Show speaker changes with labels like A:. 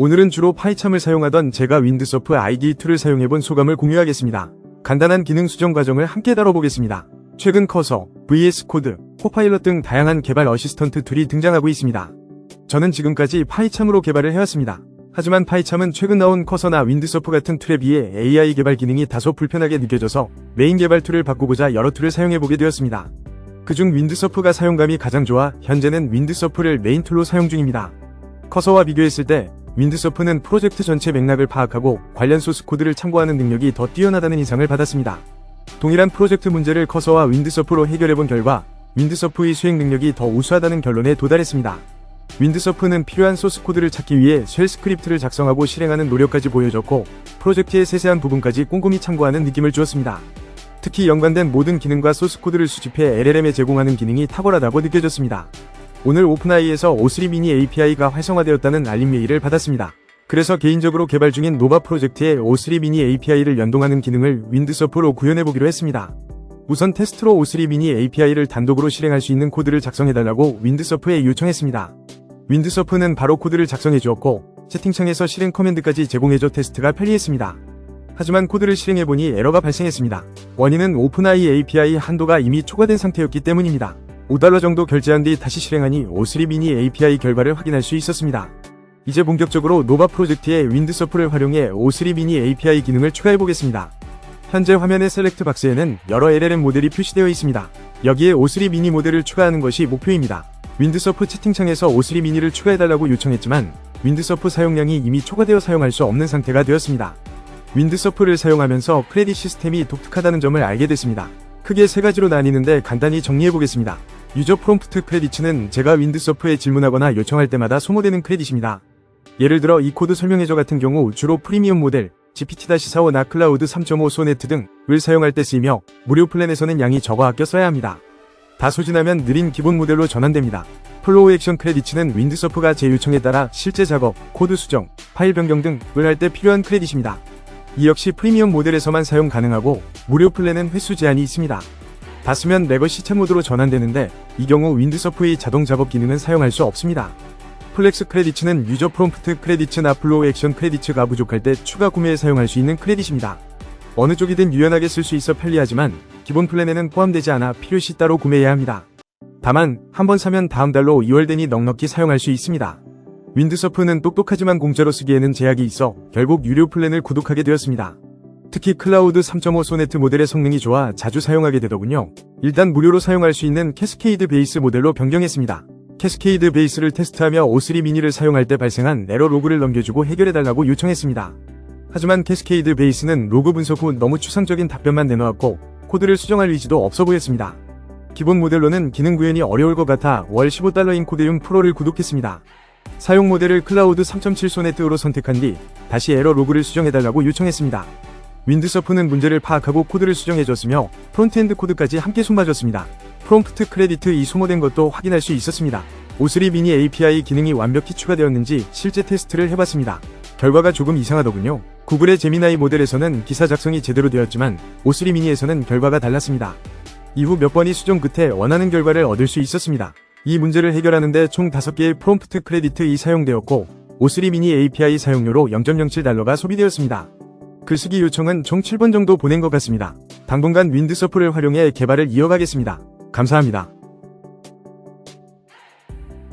A: 오늘은 주로 파이참을 사용하던 제가 윈드서프 IDE2를 사용해본 소감을 공유하겠습니다. 간단한 기능 수정 과정을 함께 다뤄보겠습니다. 최근 커서, VS 코드, 코파일럿 등 다양한 개발 어시스턴트 툴이 등장하고 있습니다. 저는 지금까지 파이참으로 개발을 해왔습니다. 하지만 파이참은 최근 나온 커서나 윈드서프 같은 툴에 비해 AI 개발 기능이 다소 불편하게 느껴져서 메인 개발 툴을 바꾸고자 여러 툴을 사용해보게 되었습니다. 그중 윈드서프가 사용감이 가장 좋아 현재는 윈드서프를 메인 툴로 사용 중입니다. 커서와 비교했을 때 윈드서프는 프로젝트 전체 맥락을 파악하고 관련 소스 코드를 참고하는 능력이 더 뛰어나다는 인상을 받았습니다. 동일한 프로젝트 문제를 커서와 윈드서프로 해결해본 결과 윈드서프의 수행 능력이 더 우수하다는 결론에 도달했습니다. 윈드서프는 필요한 소스 코드를 찾기 위해 쉘 스크립트를 작성하고 실행하는 노력까지 보여줬고 프로젝트의 세세한 부분까지 꼼꼼히 참고하는 느낌을 주었습니다. 특히 연관된 모든 기능과 소스 코드를 수집해 LLM에 제공하는 기능이 탁월하다고 느껴졌습니다. 오늘 오픈AI에서 O3 미니 API가 활성화되었다는 알림 메일을 받았습니다. 그래서 개인적으로 개발 중인 노바 프로젝트에 O3 미니 API를 연동하는 기능을 윈드서프로 구현해보기로 했습니다. 우선 테스트로 O3 미니 API를 단독으로 실행할 수 있는 코드를 작성해달라고 윈드서프에 요청했습니다. 윈드서프는 바로 코드를 작성해주었고 채팅창에서 실행 커맨드까지 제공해줘 테스트가 편리했습니다. 하지만 코드를 실행해보니 에러가 발생했습니다. 원인은 오픈AI API 한도가 이미 초과된 상태였기 때문입니다. $5 정도 결제한 뒤 다시 실행하니 O3 미니 API 결과를 확인할 수 있었습니다. 이제 본격적으로 노바 프로젝트에 윈드서프를 활용해 O3 미니 API 기능을 추가해보겠습니다. 현재 화면의 셀렉트 박스에는 여러 LLM 모델이 표시되어 있습니다. 여기에 O3 미니 모델을 추가하는 것이 목표입니다. 윈드서프 채팅창에서 O3 미니를 추가해달라고 요청했지만 윈드서프 사용량이 이미 초과되어 사용할 수 없는 상태가 되었습니다. 윈드서프를 사용하면서 크레딧 시스템이 독특하다는 점을 알게 됐습니다. 크게 세 가지로 나뉘는데 간단히 정리해보겠습니다. 유저 프롬프트 크레딧은 제가 윈드서프에 질문하거나 요청할 때마다 소모되는 크레딧입니다. 예를 들어 이 코드 설명해줘 같은 경우 주로 프리미엄 모델, GPT-4나 나클라우드 3.5 소네트 등을 사용할 때 쓰이며 무료 플랜에서는 양이 적어 아껴 써야 합니다. 다 소진하면 느린 기본 모델로 전환됩니다. 플로우 액션 크레딧은 윈드서프가 제 요청에 따라 실제 작업, 코드 수정, 파일 변경 등을 할 때 필요한 크레딧입니다. 이 역시 프리미엄 모델에서만 사용 가능하고 무료 플랜은 횟수 제한이 있습니다. 다 쓰면 레거시 챗 모드로 전환되는데 이 경우 윈드서프의 자동 작업 기능은 사용할 수 없습니다. 플렉스 크레딧은 유저 프롬프트 크레딧나 플로우 액션 크레딧가 부족할 때 추가 구매에 사용할 수 있는 크레딧입니다. 어느 쪽이든 유연하게 쓸 수 있어 편리하지만 기본 플랜에는 포함되지 않아 필요시 따로 구매해야 합니다. 다만 한번 사면 다음 달로 2월 되니 넉넉히 사용할 수 있습니다. 윈드서프는 똑똑하지만 공짜로 쓰기에는 제약이 있어 결국 유료 플랜을 구독하게 되었습니다. 특히 클라우드 3.5 소네트 모델의 성능이 좋아 자주 사용하게 되더군요. 일단 무료로 사용할 수 있는 캐스케이드 베이스 모델로 변경했습니다. 캐스케이드 베이스를 테스트하며 O3 미니를 사용할 때 발생한 에러 로그를 넘겨주고 해결해달라고 요청했습니다. 하지만 캐스케이드 베이스는 로그 분석 후 너무 추상적인 답변만 내놓았고 코드를 수정할 의지도 없어 보였습니다. 기본 모델로는 기능 구현이 어려울 것 같아 월 $15인 코데움 프로를 구독했습니다. 사용 모델을 클라우드 3.7 소네트로 선택한 뒤 다시 에러 로그를 수정해달라고 요청했습니다. 윈드서프는 문제를 파악하고 코드를 수정해줬으며 프론트엔드 코드까지 함께 손봐줬습니다. 프롬프트 크레딧 이 소모된 것도 확인할 수 있었습니다. O3 미니 API 기능이 완벽히 추가되었는지 실제 테스트를 해봤습니다. 결과가 조금 이상하더군요. 구글의 제미나이 모델에서는 기사 작성이 제대로 되었지만 O3 미니에서는 결과가 달랐습니다. 이후 몇 번의 수정 끝에 원하는 결과를 얻을 수 있었습니다. 이 문제를 해결하는데 총 5개의 프롬프트 크레딧이 사용되었고 O3 미니 API 사용료로 $0.07가 소비되었습니다. 글쓰기 요청은 총 7번 정도 보낸 것 같습니다. 당분간 윈드서프를 활용해 개발을 이어가겠습니다. 감사합니다.